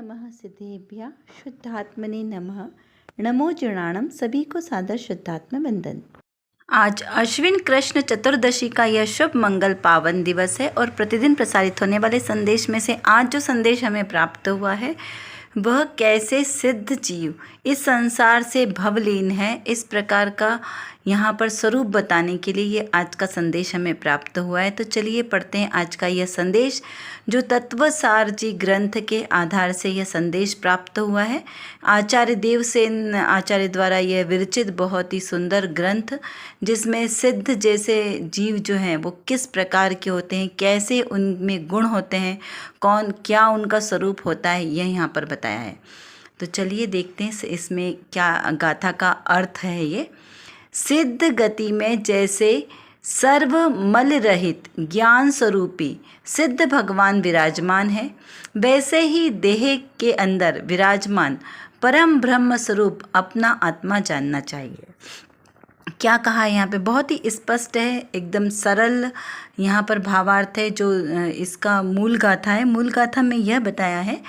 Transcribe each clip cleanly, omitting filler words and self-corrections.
नमः सिद्धेभ्यः शुद्धात्मने नमः। नमो जुर्णाणम। सभी को सादर शुद्धात्म वंदन। आज अश्विन कृष्ण चतुर्दशी का यह शुभ मंगल पावन दिवस है और प्रतिदिन प्रसारित होने वाले संदेश में से आज जो संदेश हमें प्राप्त हुआ है वह कैसे सिद्ध जीव इस संसार से भवलीन है, इस प्रकार का यहाँ पर स्वरूप बताने के लिए ये आज का संदेश हमें प्राप्त हुआ है। तो चलिए पढ़ते हैं आज का यह संदेश, जो तत्वसार जी ग्रंथ के आधार से यह संदेश प्राप्त हुआ है। आचार्य देवसेन आचार्य द्वारा यह विरचित बहुत ही सुंदर ग्रंथ, जिसमें सिद्ध जैसे जीव जो हैं वो किस प्रकार के होते हैं, कैसे उनमें गुण होते हैं, कौन क्या उनका स्वरूप होता है, यह यहाँ पर बताया है। तो चलिए देखते हैं इसमें क्या गाथा का अर्थ है। ये सिद्ध गति में जैसे सर्व मल रहित ज्ञान स्वरूपी सिद्ध भगवान विराजमान है, वैसे ही देह के अंदर विराजमान परम ब्रह्म स्वरूप अपना आत्मा जानना चाहिए। क्या कहा है यहाँ पे, बहुत ही स्पष्ट है, एकदम सरल यहाँ पर भावार्थ है। जो इसका मूल गाथा है, मूल गाथा में यह बताया है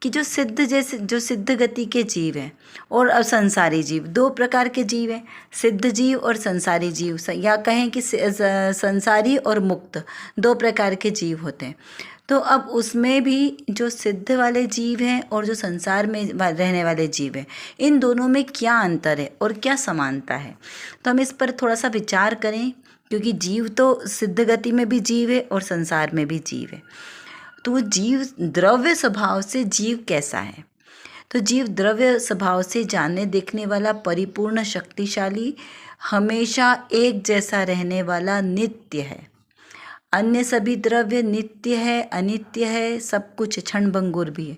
कि जो सिद्ध गति के जीव हैं और असंसारी जीव, दो प्रकार के जीव हैं, सिद्ध जीव और संसारी जीव, या कहें कि संसारी और मुक्त, दो प्रकार के जीव होते हैं। तो अब उसमें भी जो सिद्ध वाले जीव हैं और जो संसार में रहने वाले जीव हैं, इन दोनों में क्या अंतर है और क्या समानता है, तो हम इस पर थोड़ा सा विचार करें। क्योंकि जीव तो सिद्ध गति में भी जीव है और संसार में भी जीव है। तो वो जीव द्रव्य स्वभाव से जीव कैसा है, तो जीव द्रव्य स्वभाव से जानने देखने वाला, परिपूर्ण, शक्तिशाली, हमेशा एक जैसा रहने वाला, नित्य है। अन्य सभी द्रव्य नित्य है, अनित्य है, सब कुछ क्षणभंगुर भी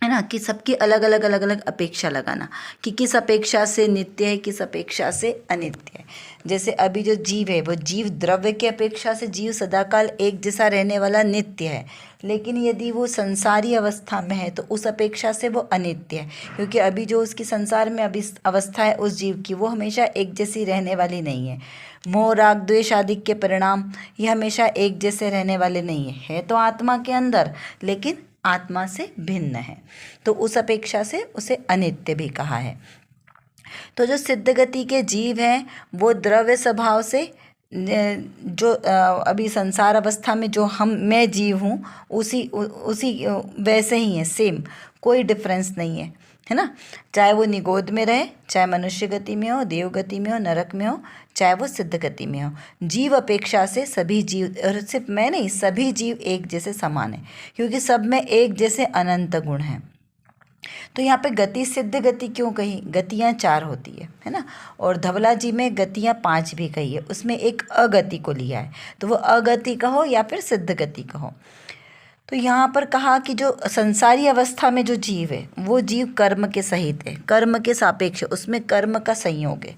है ना, कि सबकी अलग अलग अपेक्षा लगाना कि किस अपेक्षा से नित्य है, किस अपेक्षा से अनित्य है। जैसे अभी जो जीव है वो जीव द्रव्य की अपेक्षा से जीव सदाकाल एक जैसा रहने वाला नित्य है, लेकिन यदि वो संसारी अवस्था में है तो उस अपेक्षा से वो अनित्य है, क्योंकि अभी जो उसकी संसार में अभी अवस्था है उस जीव की, वो हमेशा एक जैसी रहने वाली नहीं है। मोह राग द्वेष आदि के परिणाम ये हमेशा एक जैसे रहने वाले नहीं है तो आत्मा के अंदर, लेकिन आत्मा से भिन्न है, तो उस अपेक्षा से उसे अनित्य भी कहा है। तो जो सिद्ध गति के जीव हैं वो द्रव्य स्वभाव से, जो अभी संसार अवस्था में जो मैं जीव हूँ उसी वैसे ही है, सेम, कोई डिफरेंस नहीं है ना। चाहे वो निगोद में रहे, चाहे मनुष्य गति में हो, देव गति में हो, नरक में हो, चाहे वो सिद्ध गति में हो, जीव अपेक्षा से सभी जीव, और सिर्फ मैं नहीं, सभी जीव एक जैसे समान है, क्योंकि सब में एक जैसे अनंत गुण हैं। तो यहाँ पे गति सिद्ध गति क्यों कही, गतियाँ 4 होती है ना, और धवला जी में गतियाँ 5 भी कही है, उसमें एक अगति को लिया है, तो वो अगति कहो या फिर सिद्ध गति कहो। तो यहाँ पर कहा कि जो संसारी अवस्था में जो जीव है वो जीव कर्म के सहित है, कर्म के सापेक्ष, उसमें कर्म का संयोग है।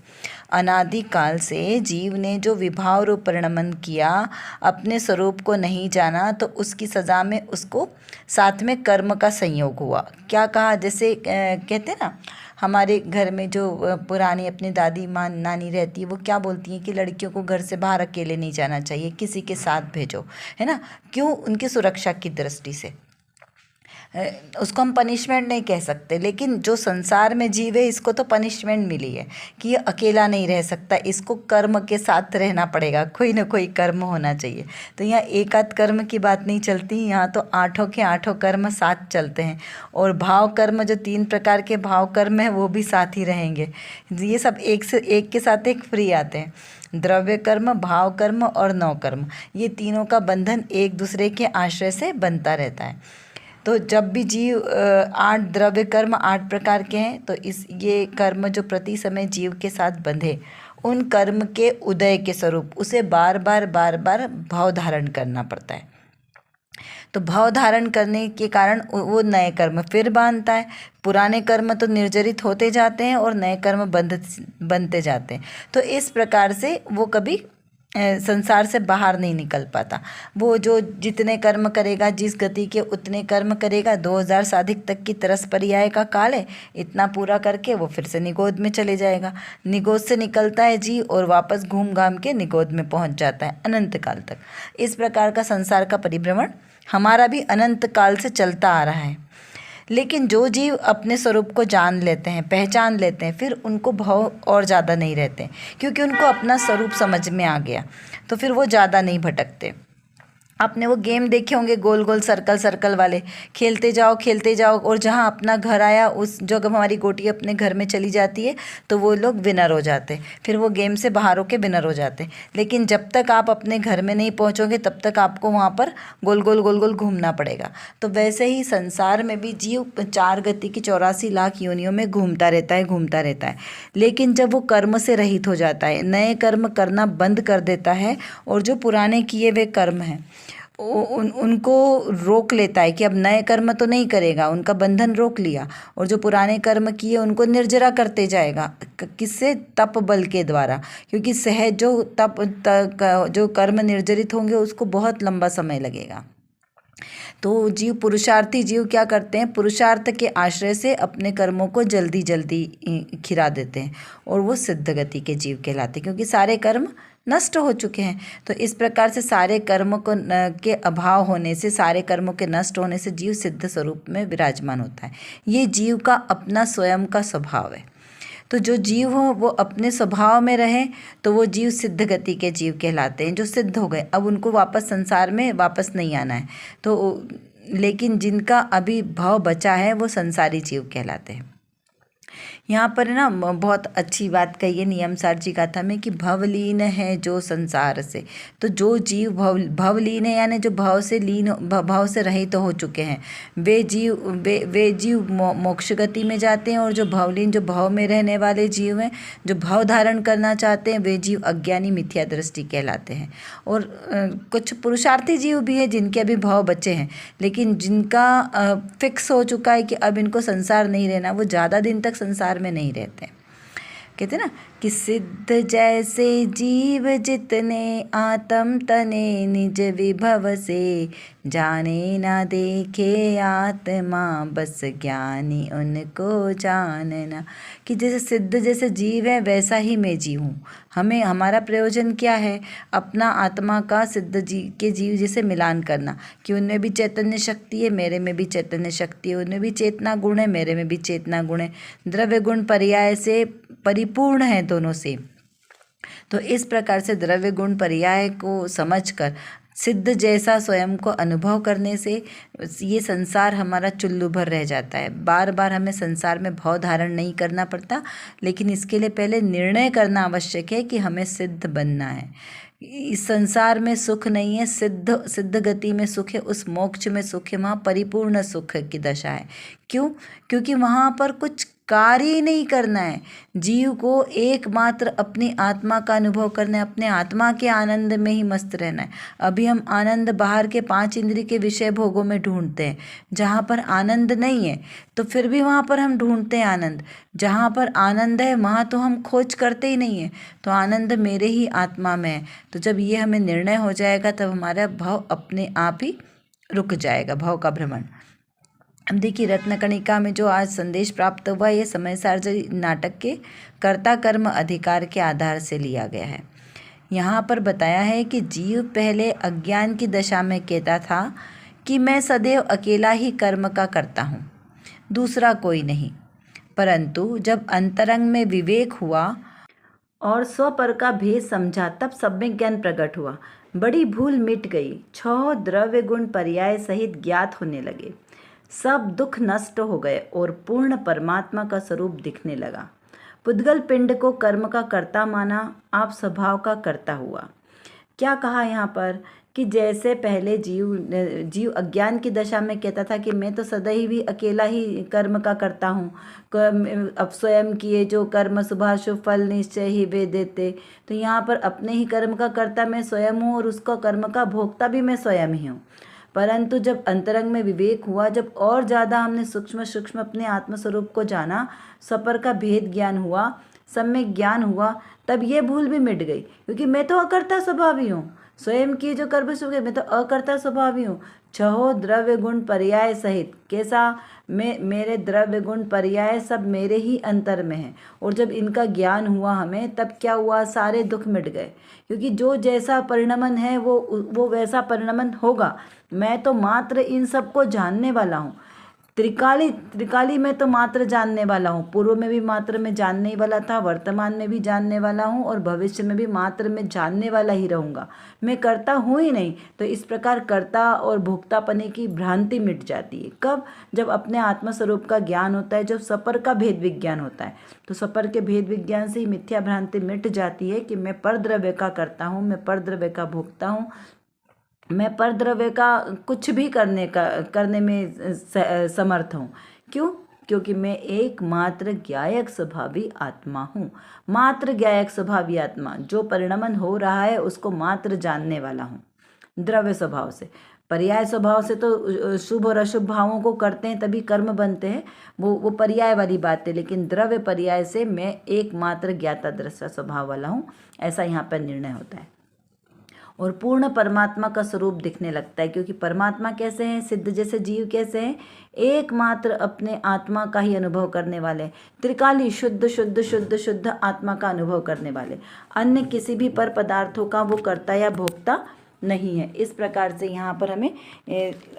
अनादि काल से जीव ने जो विभाव रूप परिणमन किया, अपने स्वरूप को नहीं जाना, तो उसकी सज़ा में उसको साथ में कर्म का संयोग हुआ। क्या कहा, जैसे कहते हैं ना, हमारे घर में जो पुरानी अपनी दादी माँ नानी रहती है, वो क्या बोलती हैं कि लड़कियों को घर से बाहर अकेले नहीं जाना चाहिए, किसी के साथ भेजो, है ना। क्यों, उनकी सुरक्षा की दृष्टि से। उसको हम पनिशमेंट नहीं कह सकते, लेकिन जो संसार में जीव है इसको तो पनिशमेंट मिली है कि ये अकेला नहीं रह सकता, इसको कर्म के साथ रहना पड़ेगा, कोई ना कोई कर्म होना चाहिए। तो यहाँ एक आध कर्म की बात नहीं चलती, यहाँ तो 8 के 8 कर्म साथ चलते हैं, और भाव कर्म, जो 3 प्रकार के भाव कर्म हैं वो भी साथ ही रहेंगे। ये सब एक के साथ एक फ्री आते हैं, द्रव्य कर्म, भाव कर्म और नौ कर्म, ये तीनों का बंधन एक दूसरे के आश्रय से बनता रहता है। तो जब भी जीव 8 द्रव्य कर्म 8 प्रकार के हैं, तो ये कर्म जो प्रति समय जीव के साथ बंधे, उन कर्म के उदय के स्वरूप उसे बार बार भाव धारण करना पड़ता है। तो भाव धारण करने के कारण वो नए कर्म फिर बांधता है, पुराने कर्म तो निर्जरित होते जाते हैं और नए कर्म बनते जाते हैं। तो इस प्रकार से वो कभी संसार से बाहर नहीं निकल पाता। वो जो जितने कर्म करेगा, जिस गति के उतने कर्म करेगा, 2000 साधिक तक की तरस पर्याय का काल है, इतना पूरा करके वो फिर से निगोद में चले जाएगा। निगोद से निकलता है जी और वापस घूम घाम के निगोद में पहुंच जाता है अनंत काल तक। इस प्रकार का संसार का परिभ्रमण हमारा भी अनंत काल से चलता आ रहा है। लेकिन जो जीव अपने स्वरूप को जान लेते हैं, पहचान लेते हैं, फिर उनको भाव और ज़्यादा नहीं रहते, क्योंकि उनको अपना स्वरूप समझ में आ गया, तो फिर वो ज़्यादा नहीं भटकते। आपने वो गेम देखे होंगे, गोल गोल सर्कल सर्कल वाले, खेलते जाओ, और जहाँ अपना घर आया उस जगह हमारी गोटी अपने घर में चली जाती है तो वो लोग विनर हो जाते, फिर वो गेम से बाहर होके विनर हो जाते। लेकिन जब तक आप अपने घर में नहीं पहुँचोगे तब तक आपको वहाँ पर गोल गोल घूमना पड़ेगा। तो वैसे ही संसार में भी जीव 4 गति की 84 लाख योनियों में घूमता रहता है। लेकिन जब वो कर्म से रहित हो जाता है, नए कर्म करना बंद कर देता है, और जो पुराने किए हुए कर्म हैं उनको रोक लेता है कि अब नए कर्म तो नहीं करेगा, उनका बंधन रोक लिया, और जो पुराने कर्म किए उनको निर्जरा करते जाएगा। किससे? तप बल के द्वारा, क्योंकि सहज जो कर्म निर्जरित होंगे उसको बहुत लंबा समय लगेगा। तो पुरुषार्थी जीव क्या करते हैं? पुरुषार्थ के आश्रय से अपने कर्मों को जल्दी खिरा देते हैं, और वो सिद्ध गति के जीव कहलाते हैं, क्योंकि सारे कर्म नष्ट हो चुके हैं। तो इस प्रकार से सारे कर्मों के अभाव होने से, सारे कर्मों के नष्ट होने से जीव सिद्ध स्वरूप में विराजमान होता है। ये जीव का अपना स्वयं का स्वभाव है। तो जो जीव हो वो अपने स्वभाव में रहे तो वो जीव सिद्ध गति के जीव कहलाते हैं, जो सिद्ध हो गए, अब उनको वापस संसार में वापस नहीं आना है। तो लेकिन जिनका अभी भाव बचा है वो संसारी जीव कहलाते हैं। यहाँ पर ना बहुत अच्छी बात कही है नियमसार जी गाथा में कि भवलीन है जो संसार से। तो जो जीव भवलीन है, यानी जो भाव से रहित तो हो चुके हैं, वे जीव मोक्ष गति में जाते हैं। और जो भवलीन, जो भाव में रहने वाले जीव हैं, जो भाव धारण करना चाहते हैं, वे जीव अज्ञानी मिथ्या दृष्टि कहलाते हैं। और कुछ पुरुषार्थी जीव भी हैं जिनके अभी भाव बचे हैं, लेकिन जिनका फिक्स हो चुका है कि अब इनको संसार नहीं रहना, वो ज़्यादा दिन तक संसार में नहीं रहते। कहते ना कि सिद्ध जैसे जीव जितने आत्म तने निज विभव से, जाने ना देखे आत्मा बस ज्ञानी उनको जानना। कि जैसे सिद्ध जैसे जीव है वैसा ही मैं जीव हूँ। हमारा प्रयोजन क्या है? अपना आत्मा का सिद्ध के जीव जैसे मिलान करना, कि उनमें भी चैतन्य शक्ति है, मेरे में भी चैतन्य शक्ति है, उनमें भी चेतना गुण है, मेरे में भी चेतना गुण है, द्रव्य गुण पर्याय से परिपूर्ण है दोनों से। तो इस प्रकार से द्रव्य गुण पर्याय को समझकर सिद्ध जैसा स्वयं को अनुभव करने से ये संसार हमारा चुल्लू भर रह जाता है। बार बार हमें संसार में भाव धारण नहीं करना पड़ता, लेकिन इसके लिए पहले निर्णय करना आवश्यक है कि हमें सिद्ध बनना है। इस संसार में सुख नहीं है, सिद्ध गति में सुख है, उस मोक्ष में सुख है, वहाँ परिपूर्ण सुख की दशा है। क्यों? क्योंकि वहाँ पर कुछ कार्य ही नहीं करना है। जीव को एकमात्र अपनी आत्मा का अनुभव करना है, अपने आत्मा के आनंद में ही मस्त रहना है। अभी हम आनंद बाहर के 5 इंद्रिय के विषय भोगों में ढूंढते हैं, जहाँ पर आनंद नहीं है तो फिर भी वहाँ पर हम ढूंढते हैं आनंद। जहाँ पर आनंद है वहाँ तो हम खोज करते ही नहीं है, तो आनंद मेरे ही आत्मा में है। तो जब ये हमें निर्णय हो जाएगा तब हमारा भाव अपने आप ही रुक जाएगा, भाव का भ्रमण। अब देखिए रत्नकणिका में जो आज संदेश प्राप्त हुआ, ये समयसार जी नाटक के कर्ता कर्म अधिकार के आधार से लिया गया है। यहाँ पर बताया है कि जीव पहले अज्ञान की दशा में कहता था कि मैं सदैव अकेला ही कर्म का करता हूँ, दूसरा कोई नहीं। परंतु जब अंतरंग में विवेक हुआ और स्वपर का भेद समझा, तब सब में ज्ञान प्रकट हुआ। बड़ी भूल मिट गई, 6 द्रव्य गुण पर्याय सहित ज्ञात होने लगे। सब दुख नष्ट हो गए और पूर्ण परमात्मा का स्वरूप दिखने लगा। पुद्गल पिंड को कर्म का कर्ता माना, आप स्वभाव का कर्ता हुआ। क्या कहा यहाँ पर कि जैसे पहले जीव अज्ञान की दशा में कहता था कि मैं तो सदैव ही अकेला ही कर्म का करता हूँ, अब स्वयं किए जो कर्म शुभ फल निश्चय ही वे देते। तो यहाँ पर अपने ही कर्म का कर्ता मैं स्वयं हूँ और उसका कर्म का भोक्ता भी मैं स्वयं ही हूँ। परंतु जब अंतरंग में विवेक हुआ, जब और ज़्यादा हमने सूक्ष्म अपने आत्मस्वरूप को जाना, स्वपर का भेद ज्ञान हुआ, सम्यक ज्ञान हुआ, तब ये भूल भी मिट गई। क्योंकि मैं तो अकर्ता स्वभावी हूँ, स्वयं की जो कर्म शुभ है मैं तो अकर्ता स्वभावी हूँ। 6 द्रव्य गुण पर्याय सहित, कैसा? मेरे द्रव्य गुण पर्याय सब मेरे ही अंतर में है। और जब इनका ज्ञान हुआ हमें, तब क्या हुआ? सारे दुख मिट गए। क्योंकि जो जैसा परिणमन है वो वैसा परिणमन होगा। मैं तो मात्र इन सब को जानने वाला हूँ। त्रिकाली में तो मात्र जानने वाला हूँ, पूर्व में भी मात्र में जानने ही वाला था, वर्तमान में भी जानने वाला हूँ और भविष्य में भी मात्र में जानने वाला ही रहूँगा, मैं करता हूँ ही नहीं। तो इस प्रकार कर्ता और भोक्तापने की भ्रांति मिट जाती है। कब? जब अपने आत्मस्वरूप का ज्ञान होता है, जब सपर का भेद विज्ञान होता है। तो सपर के भेद विज्ञान से ही मिथ्या भ्रांति मिट जाती है कि मैं परद्रव्य का करता हूँ, मैं परद्रव्य का भोगता हूँ, मैं परद्रव्य का कुछ भी करने में समर्थ हूँ। क्यों? क्योंकि मैं एकमात्र ज्ञायक स्वभावी आत्मा हूँ। मात्र ज्ञायक स्वभावी आत्मा, जो परिणमन हो रहा है उसको मात्र जानने वाला हूँ। द्रव्य स्वभाव से, पर्याय स्वभाव से तो शुभ और अशुभ भावों को करते हैं तभी कर्म बनते हैं, वो पर्याय वाली बात है। लेकिन द्रव्य पर्याय से मैं एकमात्र ज्ञाता दृष्टा स्वभाव वाला हूँ, ऐसा यहाँ पर निर्णय होता है। और पूर्ण परमात्मा का स्वरूप दिखने लगता है, क्योंकि परमात्मा कैसे हैं? सिद्ध जैसे जीव कैसे हैं? एकमात्र अपने आत्मा का ही अनुभव करने वाले, त्रिकाली शुद्ध शुद्ध शुद्ध शुद्ध आत्मा का अनुभव करने वाले, अन्य किसी भी पर पदार्थों का वो कर्ता या भोक्ता नहीं है। इस प्रकार से यहाँ पर हमें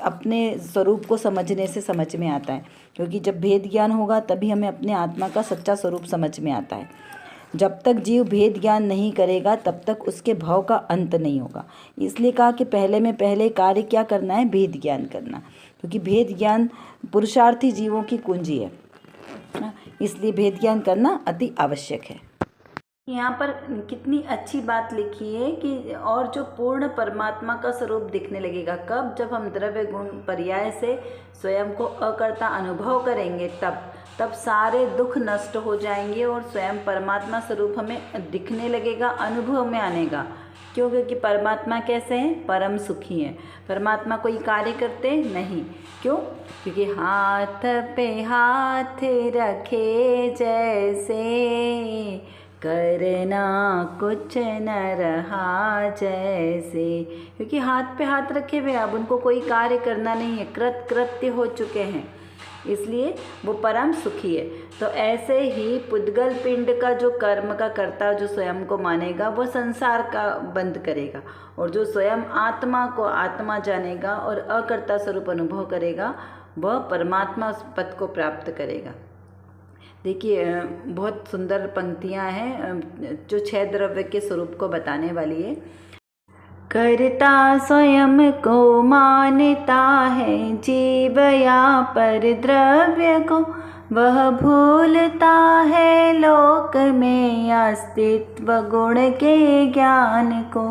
अपने स्वरूप को समझने से समझ में आता है, क्योंकि जब भेद ज्ञान होगा तभी हमें अपने आत्मा का सच्चा स्वरूप समझ में आता है। जब तक जीव भेद ज्ञान नहीं करेगा तब तक उसके भाव का अंत नहीं होगा। इसलिए कहा कि पहले कार्य क्या करना है? भेद ज्ञान करना, क्योंकि भेद ज्ञान पुरुषार्थी जीवों की कुंजी है, इसलिए भेद ज्ञान करना अति आवश्यक है। यहाँ पर कितनी अच्छी बात लिखी है कि और जो पूर्ण परमात्मा का स्वरूप दिखने लगेगा कब? जब हम द्रव्य गुण पर्याय से स्वयं को अकर्ता अनुभव करेंगे, तब सारे दुख नष्ट हो जाएंगे और स्वयं परमात्मा स्वरूप हमें दिखने लगेगा, अनुभव में आनेगा। क्यों? क्योंकि परमात्मा कैसे हैं? परम सुखी हैं। परमात्मा कोई कार्य करते नहीं। क्यों? क्योंकि हाथ पे हाथ रखे जैसे, करना कुछ न रहा जैसे। क्योंकि हाथ पे हाथ रखे हुए, अब उनको कोई कार्य करना नहीं है, कृत्य हो चुके हैं, इसलिए वो परम सुखी है। तो ऐसे ही पुद्गल पिंड का जो कर्म का कर्ता जो स्वयं को मानेगा वो संसार का बंद करेगा, और जो स्वयं आत्मा को आत्मा जानेगा और अकर्ता स्वरूप अनुभव करेगा वह परमात्मा पद को प्राप्त करेगा। देखिए बहुत सुंदर पंक्तियां हैं जो 6 द्रव्य के स्वरूप को बताने वाली है। कर्ता स्वयं को मानता है जीव या पर द्रव्य को, वह भूलता है लोक में अस्तित्व गुण के ज्ञान को।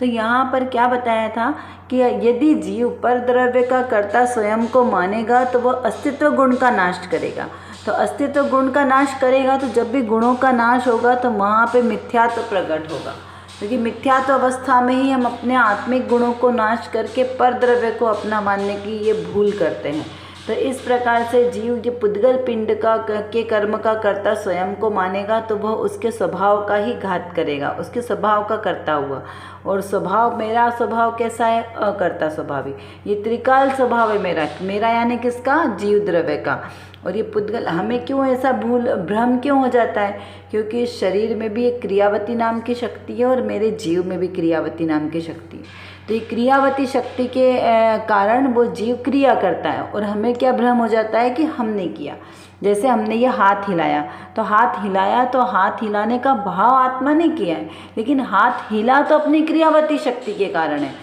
तो यहाँ पर क्या बताया था कि यदि जीव पर द्रव्य का कर्ता स्वयं को मानेगा तो वह अस्तित्व गुण का नाश करेगा। तो अस्तित्व गुण का नाश करेगा तो जब भी गुणों का नाश होगा तो वहाँ पे मिथ्यात्व प्रकट होगा, क्योंकि मिथ्यात्व अवस्था में ही हम अपने आत्मिक गुणों को नाश करके पर द्रव्य को अपना मानने की ये भूल करते हैं। तो इस प्रकार से जीव ये पुद्गल पिंड के कर्म का कर्ता स्वयं को मानेगा तो वह उसके स्वभाव का ही घात करेगा, उसके स्वभाव का करता हुआ। और स्वभाव, मेरा स्वभाव कैसा है? अकर्ता स्वभावी। ये त्रिकाल स्वभाव है मेरा यानी किसका? जीव द्रव्य का। और ये पुद्गल, हमें क्यों ऐसा भ्रम क्यों हो जाता है? क्योंकि शरीर में भी एक क्रियावती नाम की शक्ति है और मेरे जीव में भी क्रियावती नाम की शक्ति है। तो ये क्रियावती शक्ति के कारण वो जीव क्रिया करता है और हमें क्या भ्रम हो जाता है कि हमने किया। जैसे हमने ये हाथ हिलाया तो हाथ हिलाने का भाव आत्मा ने किया है, लेकिन हाथ हिला तो अपनी क्रियावती शक्ति के कारण है,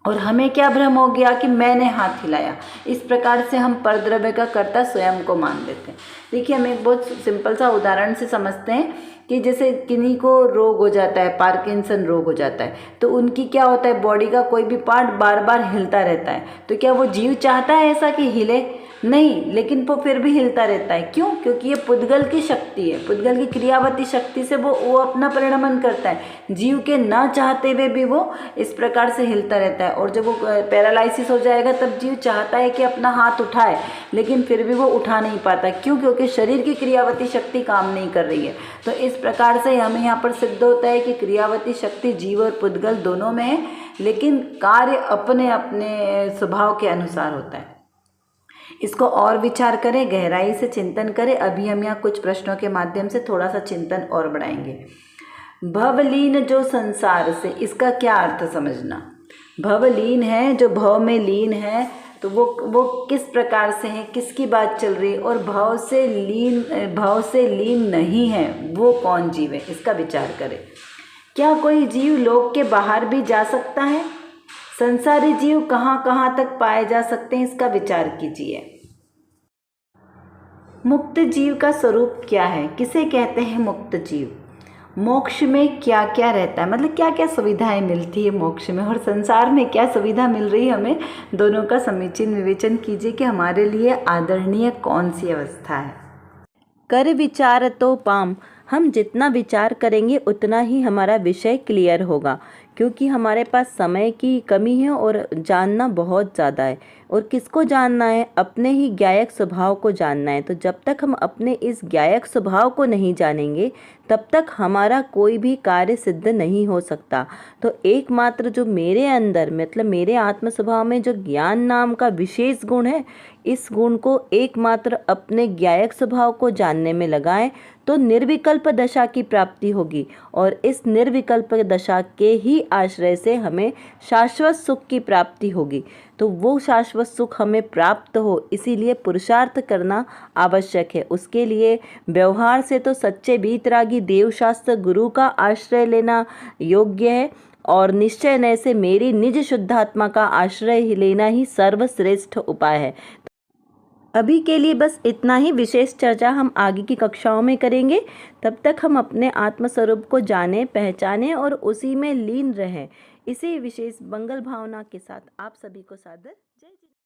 और हमें क्या भ्रम हो गया कि मैंने हाथ हिलाया। इस प्रकार से हम परद्रव्य का कर्ता स्वयं को मान लेते हैं। देखिए हम एक बहुत सिंपल सा उदाहरण से समझते हैं कि जैसे किन्हीं को रोग हो जाता है, पार्किंसन रोग हो जाता है, तो उनकी क्या होता है, बॉडी का कोई भी पार्ट बार बार हिलता रहता है। तो क्या वो जीव चाहता है ऐसा कि हिले? नहीं, लेकिन वो फिर भी हिलता रहता है। क्यों? क्योंकि ये पुद्गल की शक्ति है, पुद्गल की क्रियावती शक्ति से वो अपना परिणमन करता है। जीव के ना चाहते हुए भी वो इस प्रकार से हिलता रहता है। और जब वो पैरालाइसिस हो जाएगा तब जीव चाहता है कि अपना हाथ उठाए, लेकिन फिर भी वो उठा नहीं पाता। क्यों? क्योंकि शरीर की क्रियावती शक्ति काम नहीं कर रही है। तो इस प्रकार से हमें यहाँ पर सिद्ध होता है कि क्रियावती शक्ति जीव और पुद्गल दोनों में है, लेकिन कार्य अपने अपने स्वभाव के अनुसार होता है। इसको और विचार करें, गहराई से चिंतन करें। अभी हम यहाँ कुछ प्रश्नों के माध्यम से थोड़ा सा चिंतन और बढ़ाएंगे। भवलीन जो संसार से, इसका क्या अर्थ समझना? भवलीन है, जो भव में लीन है, तो वो किस प्रकार से हैं, किसकी बात चल रही है, और भाव से लीन नहीं है वो कौन जीव है, इसका विचार करें। क्या कोई जीव लोक के बाहर भी जा सकता है? संसारी जीव कहाँ कहाँ तक पाए जा सकते हैं, इसका विचार कीजिए। मुक्त जीव का स्वरूप क्या है, किसे कहते हैं मुक्त जीव? मोक्ष में क्या क्या रहता है, मतलब क्या क्या सुविधाएं मिलती है मोक्ष में, और संसार में क्या सुविधा मिल रही है हमें, दोनों का समीचीन विवेचन कीजिए कि हमारे लिए आदरणीय कौन सी अवस्था है। कर विचार तो पाम, हम जितना विचार करेंगे उतना ही हमारा विषय क्लियर होगा, क्योंकि हमारे पास समय की कमी है और जानना बहुत ज़्यादा है। और किसको जानना है? अपने ही ज्ञायक स्वभाव को जानना है। तो जब तक हम अपने इस ज्ञायक स्वभाव को नहीं जानेंगे तब तक हमारा कोई भी कार्य सिद्ध नहीं हो सकता। तो एकमात्र जो मेरे अंदर, मतलब मेरे आत्म स्वभाव में जो ज्ञान नाम का विशेष गुण है, इस गुण को एकमात्र अपने ज्ञायक स्वभाव को जानने में लगाएं तो निर्विकल्प दशा की प्राप्ति होगी। और इस निर्विकल्प दशा के ही आश्रय से हमें शाश्वत सुख की प्राप्ति होगी। तो वो शाश्वत सुख हमें प्राप्त हो, इसीलिए पुरुषार्थ करना आवश्यक है। उसके लिए व्यवहार से तो सच्चे वीतरागी देवशास्त्र गुरु का आश्रय लेना योग्य है, और निश्चय नय से मेरी निज शुद्धात्मा का आश्रय लेना ही सर्वश्रेष्ठ उपाय है। अभी के लिए बस इतना ही। विशेष चर्चा हम आगे की कक्षाओं में करेंगे। तब तक हम अपने आत्मस्वरूप को जानें, पहचानें और उसी में लीन रहें। इसी विशेष मंगल भावना के साथ आप सभी को सादर